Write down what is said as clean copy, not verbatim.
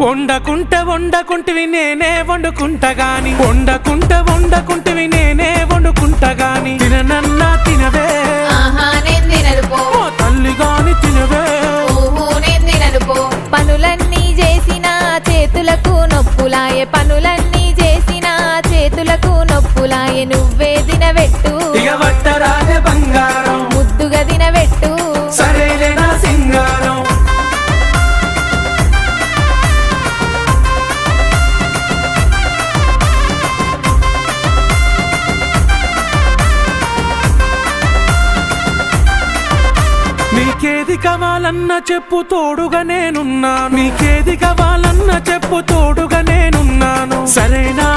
వండకుంటివి నేనే వండుకుంటా గాని వండకుంటివి నేనే వండుకుంటా గాని తిననన్నా తినవే ఓ తల్లి గాని తినవే పనులన్నీ చేసిన చేతులకు నొప్పులాయే పనులన్నీ చేసిన చేతులకు నొప్పులాయే నువ్వే దినవెట్టు ఇక వట్టరాలే బంగారం ముద్దుగా దినవెట్టు సరేలే నా సింగారం నీకేది కావాలన్నా చెప్పు తోడుగా నేనున్నాను నీకేది కావాలన్నా చెప్పు తోడుగా నేనున్నాను సరేనా